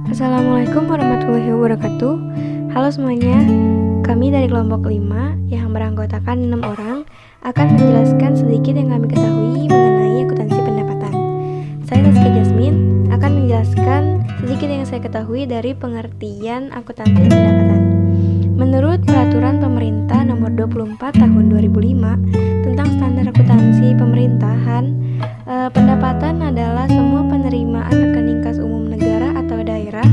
Assalamualaikum warahmatullahi wabarakatuh. Halo semuanya, kami dari kelompok 5 yang beranggotakan 6 orang akan menjelaskan sedikit yang kami ketahui mengenai akuntansi pendapatan. Saya Rizky Jasmine akan menjelaskan sedikit yang saya ketahui dari pengertian akuntansi pendapatan. Menurut Peraturan Pemerintah Nomor 24 Tahun 2005 tentang Standar Akuntansi Pemerintahan, pendapatan adalah semua penerimaan rekening kas umum negara atau daerah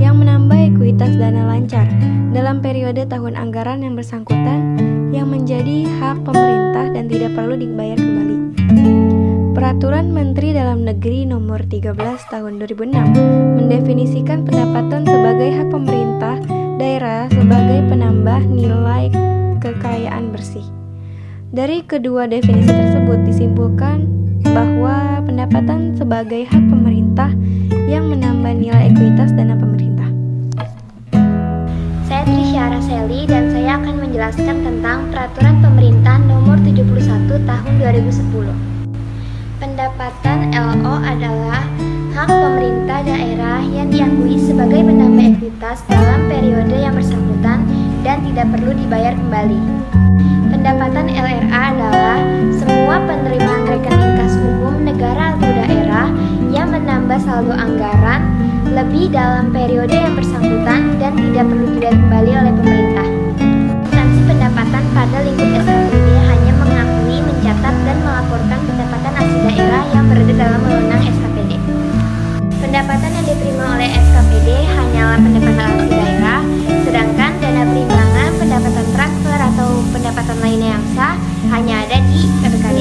yang menambah ekuitas dana lancar dalam periode tahun anggaran yang bersangkutan yang menjadi hak pemerintah dan tidak perlu dibayar kembali. Peraturan Menteri Dalam Negeri Nomor 13 Tahun 2006 mendefinisikan pendapatan sebagai hak pemerintah daerah sebagai penambah nilai kekayaan bersih. Dari kedua definisi tersebut disimpulkan bahwa pendapatan sebagai hak pemerintah yang menambah nilai ekuitas dana pemerintah. Saya Trisha Araseli dan saya akan menjelaskan tentang Peraturan Pemerintah Nomor 71 Tahun 2010. Pendapatan LO adalah hak pemerintah daerah yang diakui sebagai penambah ekuitas dalam periode yang bersangkutan dan tidak perlu dibayar kembali. Pendapatan LRA adalah semua penerimaan rekening kas umum negara atau daerah yang menambah saldo anggaran lebih dalam periode yang bersangkutan dan tidak perlu dibayar kembali oleh pemerintah. Akuntansi pendapatan pada lingkup SKPD hanya mengakui, mencatat, dan melaporkan pendapatan asli daerah yang berada dalam wewenang SKPD. Pendapatan yang diterima oleh SKPD hanyalah pendapatan asli daerah, sedangkan dana perimbangan, pendapatan transfer, atau pendapatan lainnya yang sah hanya ada di PPKD.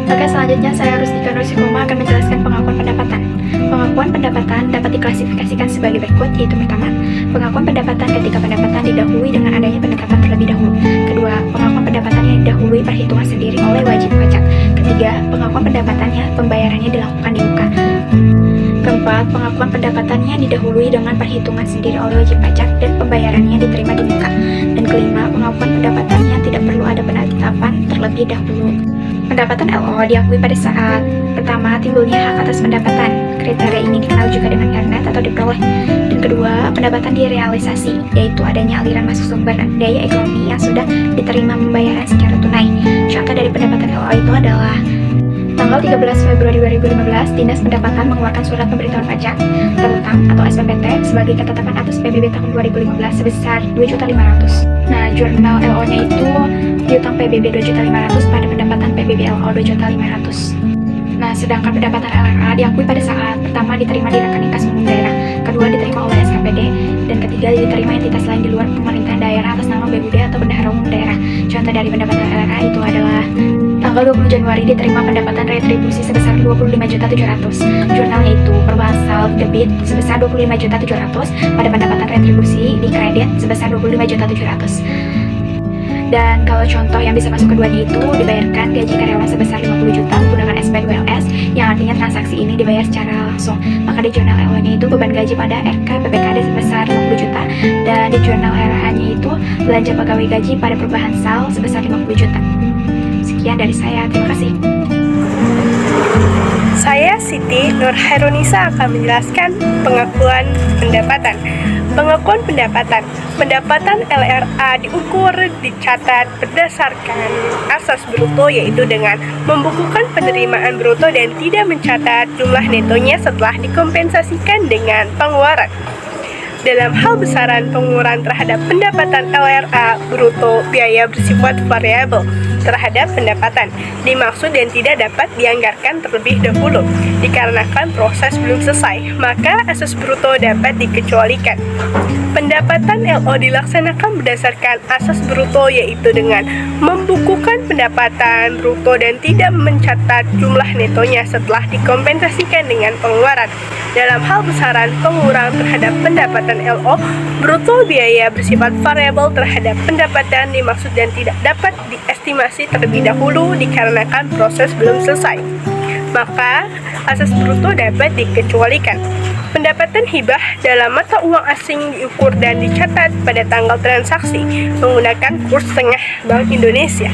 Oke, selanjutnya saya Rustika Nusikoma akan menjelaskan pengakuan pendapatan. Pengakuan pendapatan dapat diklasifikasikan sebagai berikut, yaitu pertama, pengakuan pendapatan ketika pendapatan didahului dengan adanya penetapan terlebih dahulu. Kedua, pengakuan pendapatan yang didahului perhitungan sendiri oleh wajib pajak. Ketiga, pengakuan pendapatannya pembayarannya dilakukan di muka. Keempat, pengakuan pendapatannya didahului dengan perhitungan sendiri oleh wajib pajak dan pembayarannya diterima di muka. Dan kelima, pengakuan pendapatannya tidak perlu ada penetapan terlebih dahulu. Pendapatan LO diakui pada saat pertama timbulnya hak atas pendapatan. Kriteria ini dikenal juga dengan earned atau diperoleh. Dan kedua, pendapatan direalisasi, yaitu adanya aliran masuk sumber daya ekonomi yang sudah diterima pembayaran secara tunai. Contoh dari pendapatan LO itu adalah tanggal 13 Februari 2015, Dinas Pendapatan mengeluarkan surat pemberitahuan pajak terutang atau SPPT sebagai ketetapan atas PBB tahun 2015 sebesar 2.500.000. Nah, jurnal LO-nya itu piutang PBB 2.500.000 pada pendapatan PBB LO 2.500.000. Nah, sedangkan pendapatan LRA diakui pada saat pertama diterima di rekening kas umum daerah, kedua diterima oleh SKPD, dan ketiga diterima entitas lain di luar pemerintahan daerah atas nama BUD atau Bendahara Umum Daerah. Contoh dari pendapatan LRA itu adalah tanggal 20 Januari diterima pendapatan retribusi sebesar 25.700.000. Jurnalnya itu berbahasa debit sebesar 25.700.000 pada pendapatan retribusi di kredit sebesar 25.700.000. Dan kalau contoh yang bisa masuk keduanya itu dibayarkan gaji karyawan sebesar 50 juta menggunakan SP2LS yang artinya transaksi ini dibayar secara langsung. Maka di jurnal LO-nya itu beban gaji pada RK PPKD sebesar 50 juta dan di jurnal RH-nya itu belanja pegawai gaji pada perubahan SAL sebesar 50 juta. Sekian dari saya, terima kasih. Saya Siti Nurhairunisa akan menjelaskan pengakuan pendapatan. Pengakuan pendapatan. Pendapatan LRA diukur, dicatat berdasarkan asas bruto, yaitu dengan membukukan penerimaan bruto dan tidak mencatat jumlah netonya setelah dikompensasikan dengan pengeluaran. Dalam hal besaran pengurangan terhadap pendapatan LRA bruto, biaya bersifat variabel terhadap pendapatan dimaksud dan tidak dapat dianggarkan terlebih dahulu dikarenakan proses belum selesai, maka asas bruto dapat dikecualikan. Pendapatan LO dilaksanakan berdasarkan asas bruto, yaitu dengan membukukan pendapatan bruto dan tidak mencatat jumlah netonya setelah dikompensasikan dengan pengeluaran. Dalam hal besaran pengurangan terhadap pendapatan LO bruto, biaya bersifat variabel terhadap pendapatan dimaksud dan tidak dapat diestimasi terlebih dahulu dikarenakan proses belum selesai, maka asas bruto dapat dikecualikan. Pendapatan hibah dalam mata uang asing diukur dan dicatat pada tanggal transaksi menggunakan kurs tengah Bank Indonesia.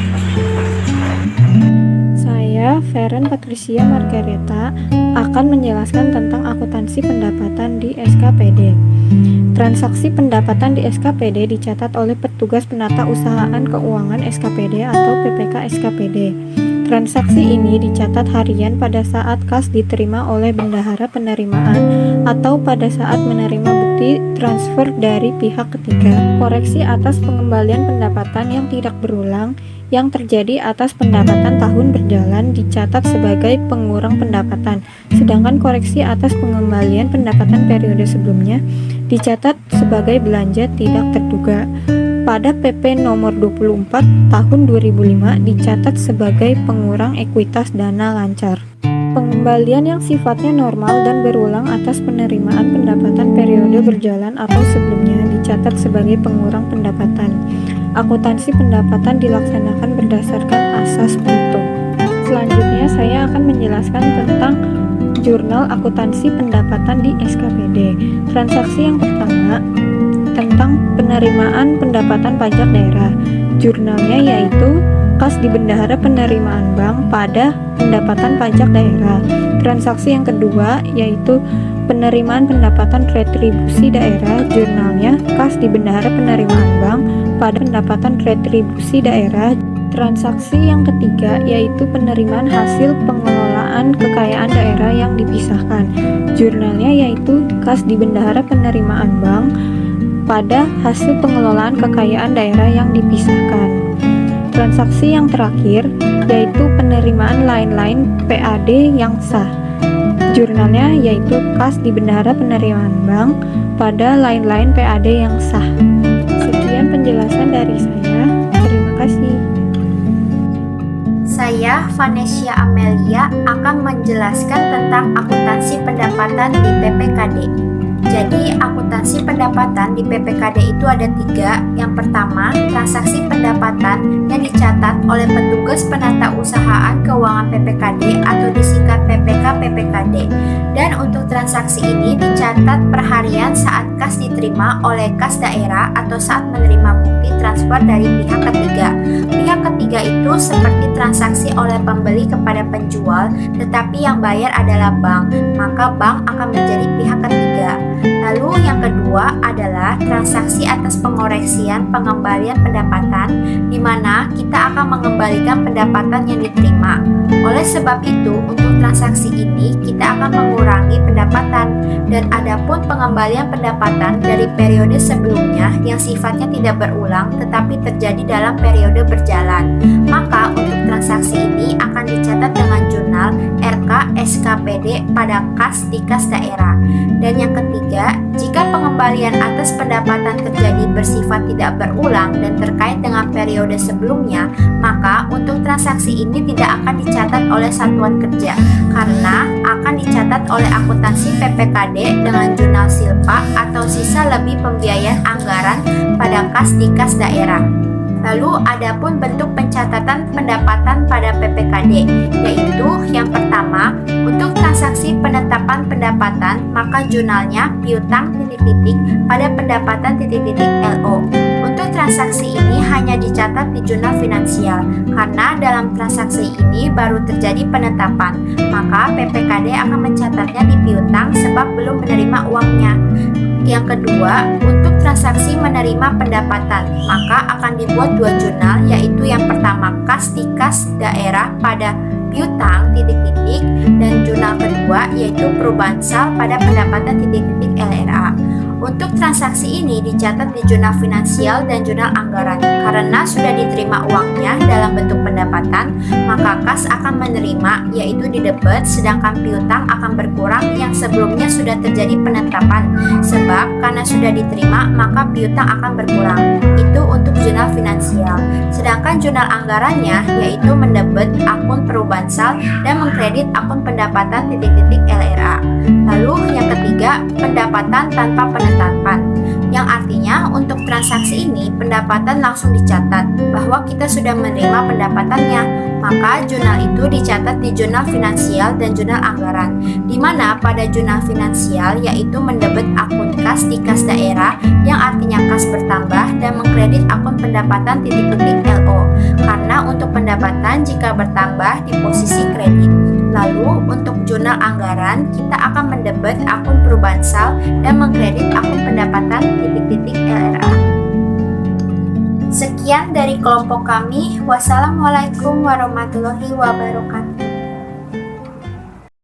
Saya Saya, Feren Patricia Margareta, akan menjelaskan tentang akuntansi pendapatan di SKPD. Transaksi pendapatan di SKPD dicatat oleh petugas penata usahaan keuangan SKPD atau PPK SKPD. Transaksi ini dicatat harian pada saat kas diterima oleh bendahara penerimaan atau pada saat menerima bukti transfer dari pihak ketiga. Koreksi atas pengembalian pendapatan yang tidak berulang yang terjadi atas pendapatan tahun berjalan dicatat sebagai pengurang pendapatan, sedangkan koreksi atas pengembalian pendapatan periode sebelumnya dicatat sebagai belanja tidak terduga. Pada PP nomor 24 tahun 2005 dicatat sebagai pengurang ekuitas dana lancar. Pengembalian yang sifatnya normal dan berulang atas penerimaan pendapatan periode berjalan atau sebelumnya dicatat sebagai pengurang pendapatan. Akuntansi pendapatan dilaksanakan berdasarkan asas Pareto. Selanjutnya saya akan menjelaskan tentang jurnal akuntansi pendapatan di SKPD. Transaksi yang pertama tentang penerimaan pendapatan pajak daerah. Jurnalnya yaitu kas di bendahara penerimaan bank pada pendapatan pajak daerah. Transaksi yang kedua yaitu penerimaan pendapatan retribusi daerah. Jurnalnya kas di bendahara penerimaan bank pada pendapatan retribusi daerah. Transaksi yang ketiga yaitu penerimaan hasil pengelolaan kekayaan daerah yang dipisahkan. Jurnalnya yaitu kas di bendahara penerimaan bank pada hasil pengelolaan kekayaan daerah yang dipisahkan. Transaksi yang terakhir yaitu penerimaan lain-lain PAD yang sah. Jurnalnya yaitu kas di bendahara penerimaan bank pada lain-lain PAD yang sah. Sekian penjelasan dari saya. Terima kasih. Saya, Vanessa Amelia, akan menjelaskan tentang akuntansi pendapatan di PPKD. Jadi, akuntansi pendapatan di PPKD itu ada 3. Yang pertama, transaksi pendapatan yang dicatat oleh petugas penata usahaan keuangan PPKD atau disingkat PPK-PPKD. Dan untuk transaksi ini dicatat per harian saat kas diterima oleh kas daerah atau saat menerima bukti transfer dari pihak ketiga. Pihak ketiga itu seperti transaksi oleh pembeli kepada penjual, tetapi yang bayar adalah bank, maka bank akan menjadi pihak ketiga. Lalu yang kedua adalah transaksi atas pengoreksian pengembalian pendapatan, di mana kita akan mengembalikan pendapatan yang diterima. Oleh sebab itu, untuk transaksi ini kita akan mengurangi pendapatan, dan adapun pengembalian pendapatan dari periode sebelumnya yang sifatnya tidak berulang tetapi terjadi dalam periode berjalan, maka untuk transaksi ini akan dicatat dengan jurnal RK SKPD pada kas di kas daerah. Dan yang ketiga, jika pengembalian atas pendapatan terjadi bersifat tidak berulang dan terkait dengan periode sebelumnya, maka untuk transaksi ini tidak akan dicatat oleh satuan kerja karena akan dicatat oleh akuntansi PPKD dengan jurnal silpa atau sisa lebih pembiayaan anggaran pada kas di kas daerah. Lalu adapun bentuk pencatatan pendapatan pada PPKD, yaitu yang pertama, untuk transaksi penetapan pendapatan, maka jurnalnya piutang ... pada pendapatan ... LO. Untuk transaksi ini hanya dicatat di jurnal finansial, karena dalam transaksi ini baru terjadi penetapan, maka PPKD akan mencatatnya di piutang sebab belum menerima uangnya. Yang kedua, untuk transaksi menerima pendapatan, maka akan dibuat 2 jurnal, yaitu yang pertama kas di kas daerah pada piutang ... dan jurnal kedua yaitu perubahan sal pada pendapatan ... LRA. Untuk transaksi ini dicatat di jurnal finansial dan jurnal anggaran. Karena sudah diterima uangnya dalam bentuk pendapatan, maka kas akan menerima, yaitu di debit, sedangkan piutang akan berkurang yang sebelumnya sudah terjadi penetapan. Sebab karena sudah diterima, maka piutang akan berkurang. Itu untuk jurnal finansial. Sedangkan jurnal anggarannya yaitu mendebit akun perubahan sal dan mengkredit akun pendapatan ... LRA. Lalu yang ketiga, pendapatan tanpa penetapan, yang artinya untuk transaksi ini pendapatan langsung dicatat bahwa kita sudah menerima pendapatannya, maka jurnal itu dicatat di jurnal finansial dan jurnal anggaran, di mana pada jurnal finansial yaitu mendebit akun kas di kas daerah yang artinya kas bertambah dan mengkredit akun pendapatan ... LO. karena untuk pendapatan jika bertambah di posisi kredit. Lalu untuk jurnal anggaran, kita akan mendebet akun perubahan sal dan mengkredit akun pendapatan titik-titik LRA. Sekian dari kelompok kami. Wassalamualaikum warahmatullahi wabarakatuh.